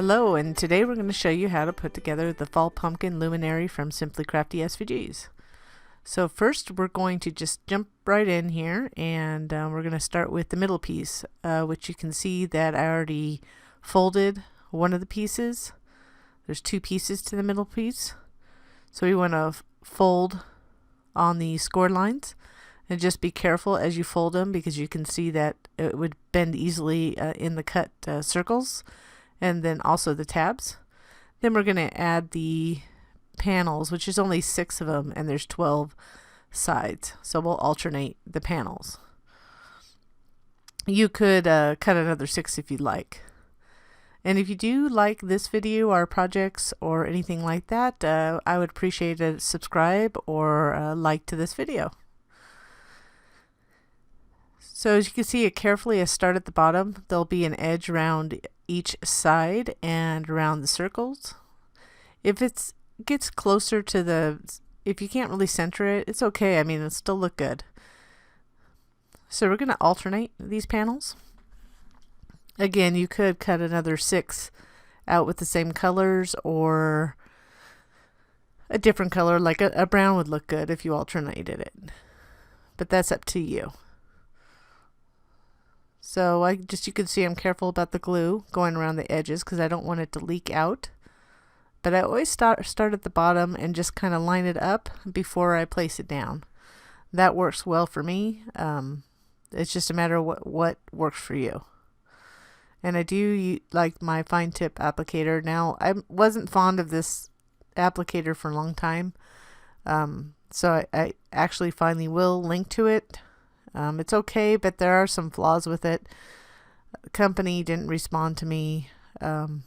Hello, and today we're going to show you how to put together the Fall Pumpkin Luminary from Simply Crafty SVGs. So first we're going to just jump right in here, and we're going to start with the middle piece, which you can see that I already folded one of the pieces. There's two pieces to the middle piece. So we want to fold on the score lines, and just be careful as you fold them because you can see that it would bend easily in the cut circles. And then also the tabs. Then we're going to add the panels, which is only 6 of them, and there's 12 sides. So we'll alternate the panels. You could cut another 6 if you'd like. And if you do like this video or projects or anything like that, I would appreciate a subscribe or a like to this video. So as you can see, carefully I start at the bottom. There'll be an edge around each side and around the circles. If it gets closer to if you can't really center it, it's okay. I mean, it'll still look good. So we're going to alternate these panels. Again, you could cut another 6 out with the same colors or a different color, like a brown would look good if you alternated it. But that's up to you. So you can see I'm careful about the glue going around the edges because I don't want it to leak out. But I always start at the bottom and just kind of line it up before I place it down. That works well for me. It's just a matter of what works for you. And I do like my fine tip applicator. Now, I wasn't fond of this applicator for a long time. So I actually finally will link to it. It's okay, but there are some flaws with it. The company didn't respond to me. But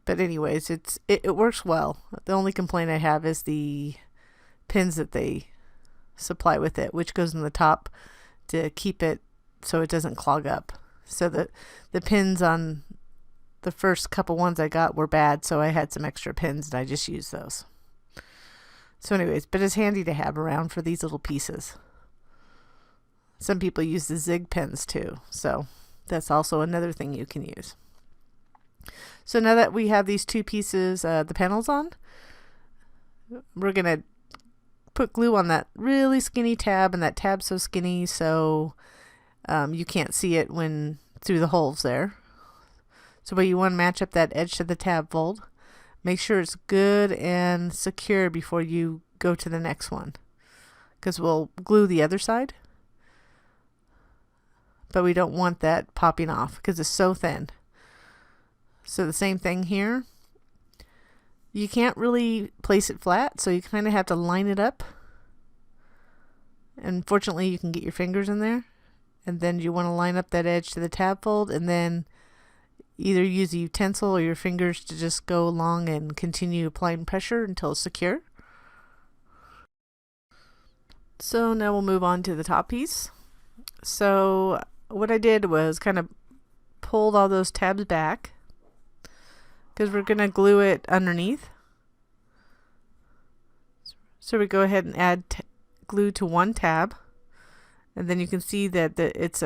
anyways, it works well. The only complaint I have is the pins that they supply with it, which goes in the top to keep it so it doesn't clog up. So the pins on the first couple ones I got were bad, so I had some extra pins and I just used those. So anyways, but it's handy to have around for these little pieces. Some people use the zig pins too, so that's also another thing you can use. So now that we have these two pieces, the panels on, we're going to put glue on that really skinny tab, and that tab's so skinny so you can't see it through the holes there. So you want to match up that edge to the tab fold. Make sure it's good and secure before you go to the next one, because we'll glue the other side. But we don't want that popping off because it's so thin. So the same thing here. You can't really place it flat, so you kind of have to line it up. And fortunately, you can get your fingers in there. And then you want to line up that edge to the tab fold, and then either use a utensil or your fingers to just go along and continue applying pressure until it's secure. So now we'll move on to the top piece. So what I did was kind of pulled all those tabs back because we're going to glue it underneath. So we go ahead and add glue to one tab, and then you can see that it's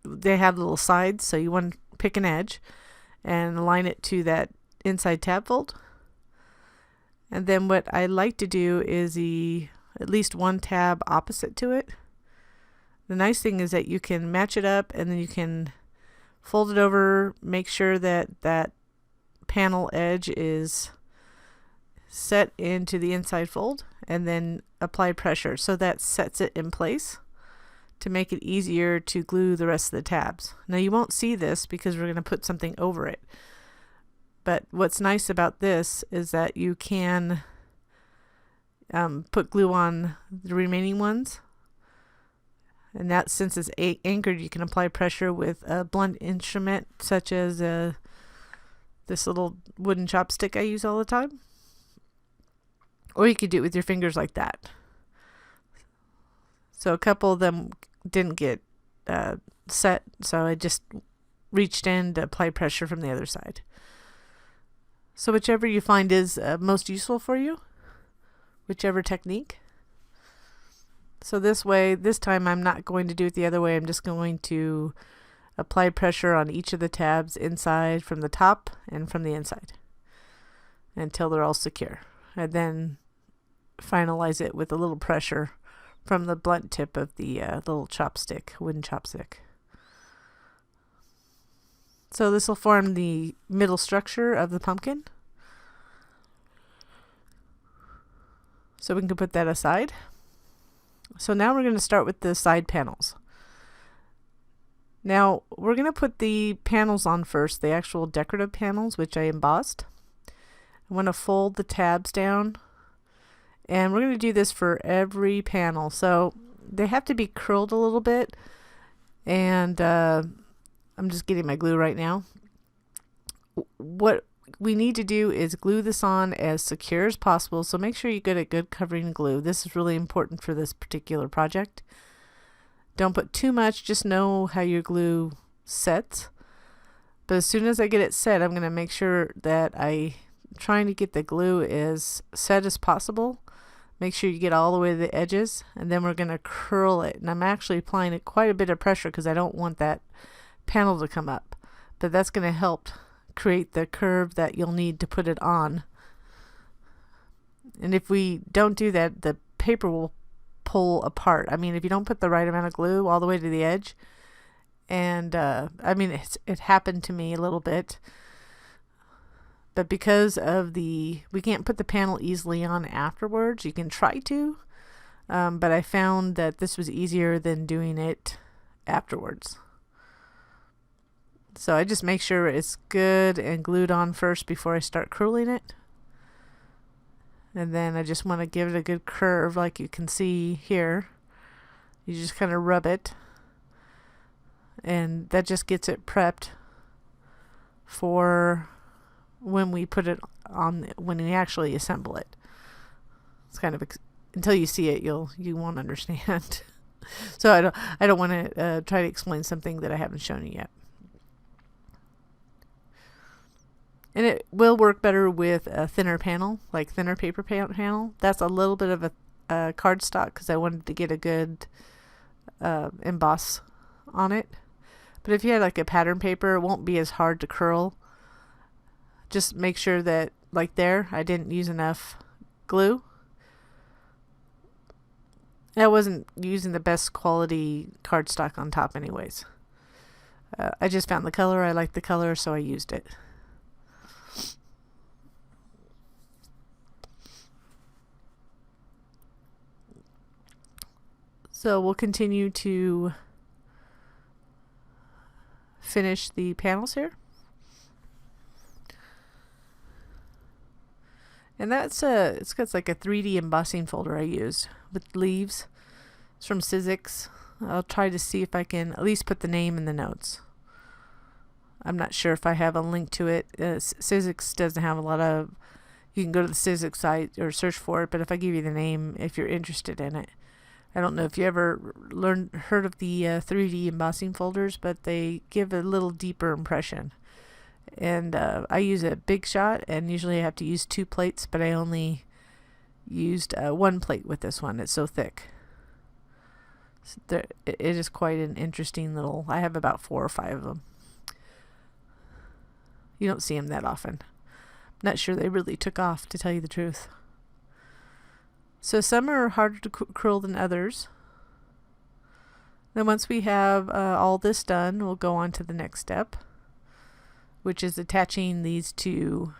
they have little sides, so you want to pick an edge and align it to that inside tab fold. And then what I like to do is at least one tab opposite to it. The nice thing is that you can match it up, and then you can fold it over, make sure that that panel edge is set into the inside fold, and then apply pressure. So that sets it in place to make it easier to glue the rest of the tabs. Now you won't see this because we're going to put something over it. But what's nice about this is that you can put glue on the remaining ones. And that, since it's anchored, you can apply pressure with a blunt instrument such as this little wooden chopstick I use all the time. Or you could do it with your fingers like that. So a couple of them didn't get set, so I just reached in to apply pressure from the other side. So whichever you find is most useful for you, whichever technique. So this way, this time I'm not going to do it the other way. I'm just going to Apply pressure on each of the tabs inside from the top and from the inside until they're all secure. And then finalize it with a little pressure from the blunt tip of the little chopstick, wooden chopstick. So this will form the middle structure of the pumpkin. So we can put that aside. So now we're going to start with the side panels. Now we're going to put the panels on first, the actual decorative panels, which I embossed. I want to fold the tabs down, and we're going to do this for every panel. So they have to be curled a little bit, and I'm just getting my glue right now. What we need to do is glue this on as secure as possible, so make sure you get a good covering glue. This is really important for this particular project. Don't put too much, just know how your glue sets. But as soon as I get it set, I'm going to make sure that I'm trying to get the glue as set as possible. Make sure you get all the way to the edges, and then we're going to curl it. And I'm actually applying it quite a bit of pressure because I don't want that panel to come up. But that's going to help create the curve that you'll need to put it on. And if we don't do that, the paper will pull apart. I mean, if you don't put the right amount of glue all the way to the edge, and I mean, it happened to me a little bit, but because of we can't put the panel easily on afterwards. You can try to, but I found that this was easier than doing it afterwards. So I just make sure it's good and glued on first before I start curling it. And then I just want to give it a good curve like you can see here. You just kind of rub it. And that just gets it prepped for when we put it on, when we actually assemble it. It's kind of, until you see it, you won't understand. So I don't want to try to explain something that I haven't shown you yet. And it will work better with a thinner panel, like thinner paper panel. That's a little bit of a cardstock because I wanted to get a good emboss on it. But if you had like a pattern paper, it won't be as hard to curl. Just make sure that, like there, I didn't use enough glue. I wasn't using the best quality cardstock on top anyways. I just found the color, I liked the color, so I used it. So we'll continue to finish the panels here. And that's it's got like a 3D embossing folder I used with leaves. It's from SVGs. I'll try to see if I can at least put the name in the notes. I'm not sure if I have a link to it. SVGs doesn't have a lot of, you can go to the SVG site or search for it, but if I give you the name, if you're interested in it. I don't know if you ever heard of the 3D embossing folders, but they give a little deeper impression. And I use a Big Shot, and usually I have to use 2 plates, but I only used 1 plate with this one. It's so thick. So it is quite an interesting little, I have about 4 or 5 of them. You don't see them that often. Not sure they really took off, to tell you the truth. So some are harder to curl than others. Then once we have all this done, we'll go on to the next step, which is attaching these to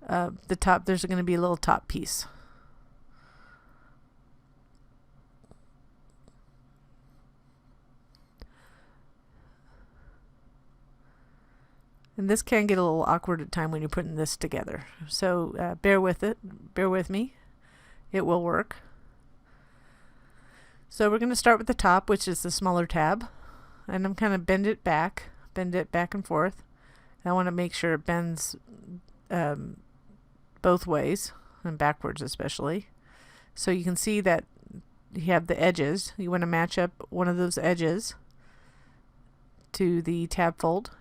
the top. There's going to be a little top piece. And this can get a little awkward at time when you're putting this together. So bear with me. It will work. So we're going to start with the top, which is the smaller tab. And I'm kind of bend it back and forth. And I want to make sure it bends both ways, and backwards especially. So you can see that you have the edges. You want to match up one of those edges to the tab fold,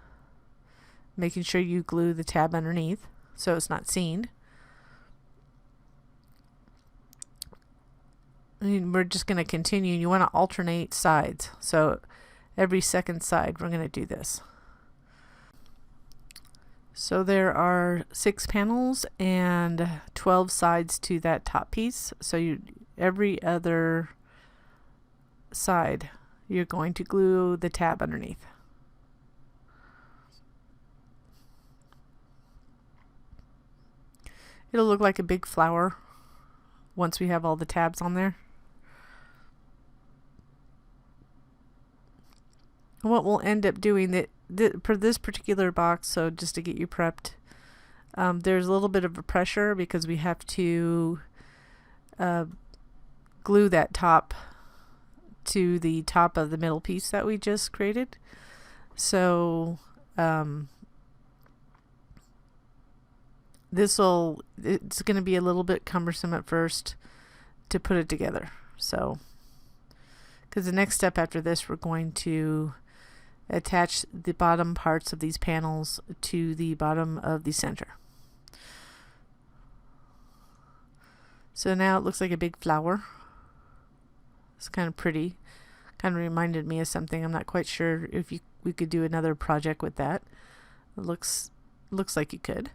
making sure you glue the tab underneath so it's not seen. And we're just going to continue. You want to alternate sides. So every second side we're going to do this. So there are 6 panels and 12 sides to that top piece. So every other side you're going to glue the tab underneath. It'll look like a big flower once we have all the tabs on there. What we'll end up doing for this particular box, so just to get you prepped, there's a little bit of a pressure because we have to glue that top to the top of the middle piece that we just created. So it's going to be a little bit cumbersome at first to put it together. So, because the next step after this, we're going to attach the bottom parts of these panels to the bottom of the center. So now it looks like a big flower. It's kind of pretty. Kind of reminded me of something. I'm not quite sure if we could do another project with that. It looks like you could.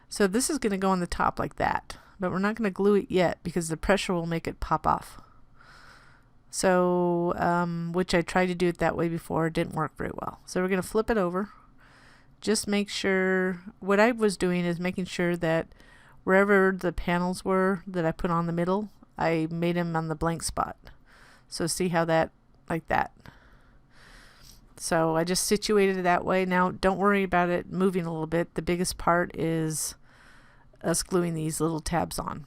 So this is going to go on the top like that, but we're not going to glue it yet because the pressure will make it pop off. So, which I tried to do it that way before, it didn't work very well. So we're going to flip it over. Just make sure, what I was doing is making sure that wherever the panels were that I put on the middle, I made them on the blank spot. So see how that, like that. So I just situated it that way. Now don't worry about it moving a little bit. The biggest part is us gluing these little tabs on.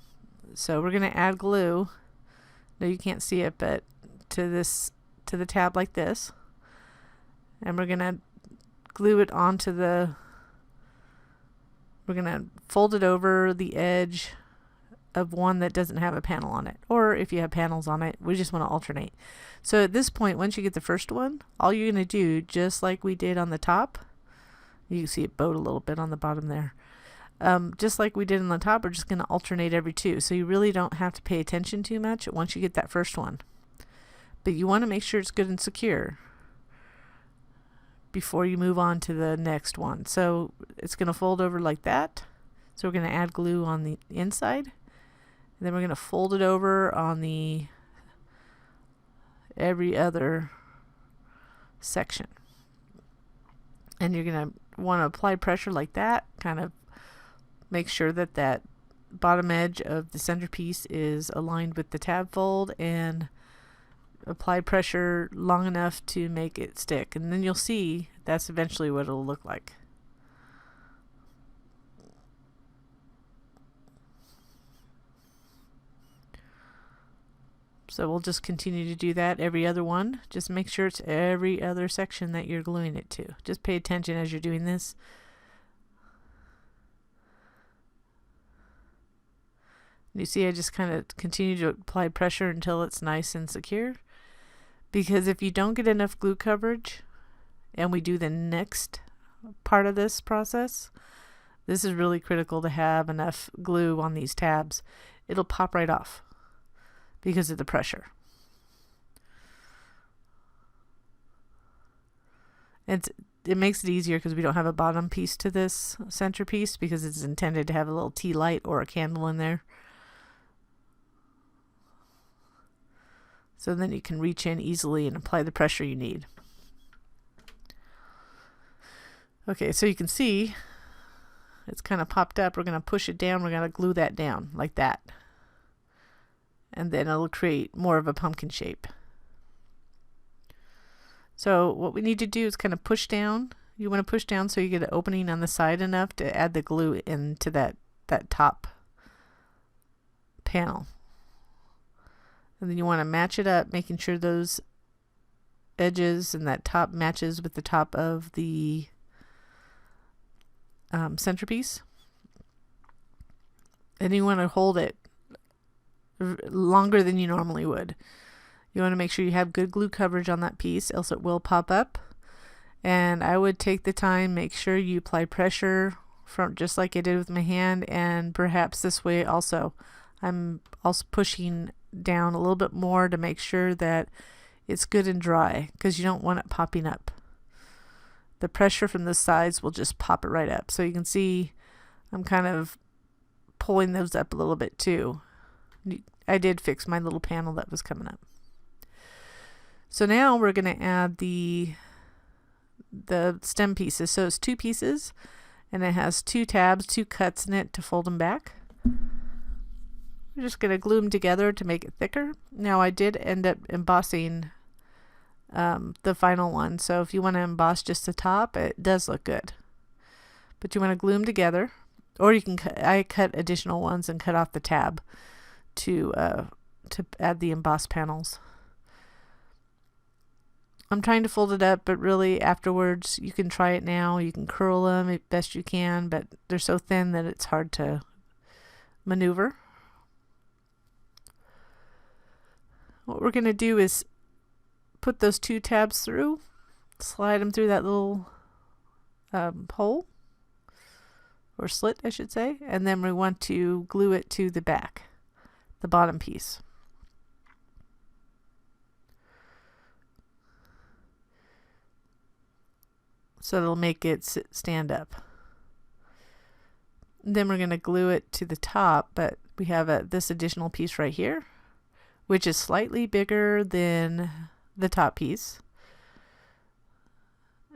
So we're going to add glue. No, you can't see it, but to the tab like this. And we're going to glue it onto we're going to fold it over the edge of one that doesn't have a panel on it. Or if you have panels on it, we just want to alternate. So at this point, once you get the first one, all you're going to do, just like we did on the top, you can see it bowed a little bit on the bottom there. Just like we did on the top, we're just going to alternate every 2. So you really don't have to pay attention too much once you get that first one. But you want to make sure it's good and secure before you move on to the next one. So it's going to fold over like that. So we're going to add glue on the inside. And then we're going to fold it over on the every other section. And you're going to want to apply pressure like that, kind of make sure that that bottom edge of the centerpiece is aligned with the tab fold, and apply pressure long enough to make it stick. And then you'll see that's eventually what it'll look like. So we'll just continue to do that every other one. Just make sure it's every other section that you're gluing it to. Just pay attention as you're doing this. You see, I just kind of continue to apply pressure until it's nice and secure. Because if you don't get enough glue coverage, and we do the next part of this process, this is really critical to have enough glue on these tabs. It'll pop right off because of the pressure. It makes it easier because we don't have a bottom piece to this centerpiece because it's intended to have a little tea light or a candle in there. So then you can reach in easily and apply the pressure you need. Okay, so you can see it's kind of popped up. We're going to push it down. We're going to glue that down like that. And then it'll create more of a pumpkin shape. So what we need to do is kind of push down. You want to push down so you get an opening on the side enough to add the glue into that top panel. And then you want to match it up, making sure those edges and that top matches with the top of the centerpiece. And you want to hold it longer than you normally would. You want to make sure you have good glue coverage on that piece, else it will pop up. And I would take the time, make sure you apply pressure from just like I did with my hand, and perhaps this way also. I'm also pushing down a little bit more to make sure that it's good and dry, because you don't want it popping up. The pressure from the sides will just pop it right up. So you can see I'm kind of pulling those up a little bit too. I did fix my little panel that was coming up. So now we're going to add the stem pieces. So it's 2 pieces, and it has 2 tabs, 2 cuts in it to fold them back. We're just going to glue them together to make it thicker. Now I did end up embossing the final one, so if you want to emboss just the top, it does look good. But you want to glue them together, or you can I cut additional ones and cut off the tab to add the emboss panels. I'm trying to fold it up, but really afterwards you can try it now. You can curl them as best you can, but they're so thin that it's hard to maneuver. What we're going to do is put those 2 tabs through, slide them through that little hole, or slit I should say, and then we want to glue it to the back, the bottom piece. So it'll make it stand up. And then we're going to glue it to the top, but we have this additional piece right here, which is slightly bigger than the top piece.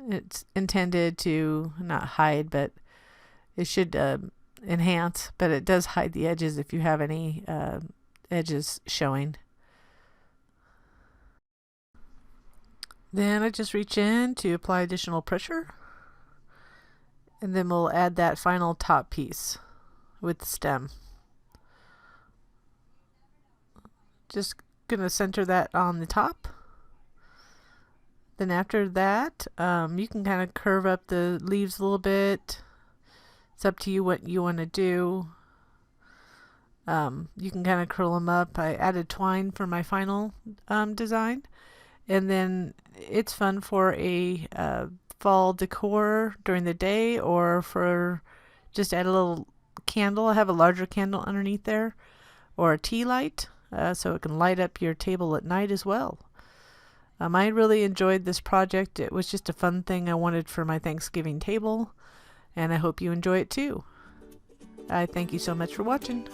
It's intended to not hide, but it should enhance, but it does hide the edges if you have any edges showing. Then I just reach in to apply additional pressure, and then we'll add that final top piece with the stem. Just gonna center that on the top. Then after that, you can kind of curve up the leaves a little bit. It's up to you what you want to do. You can kind of curl them up. I added twine for my final design. And then it's fun for a fall decor during the day, or for just add a little candle. I have a larger candle underneath there, or a tea light, so it can light up your table at night as well. I really enjoyed this project. It was just a fun thing I wanted for my Thanksgiving table, and I hope you enjoy it too. I thank you so much for watching.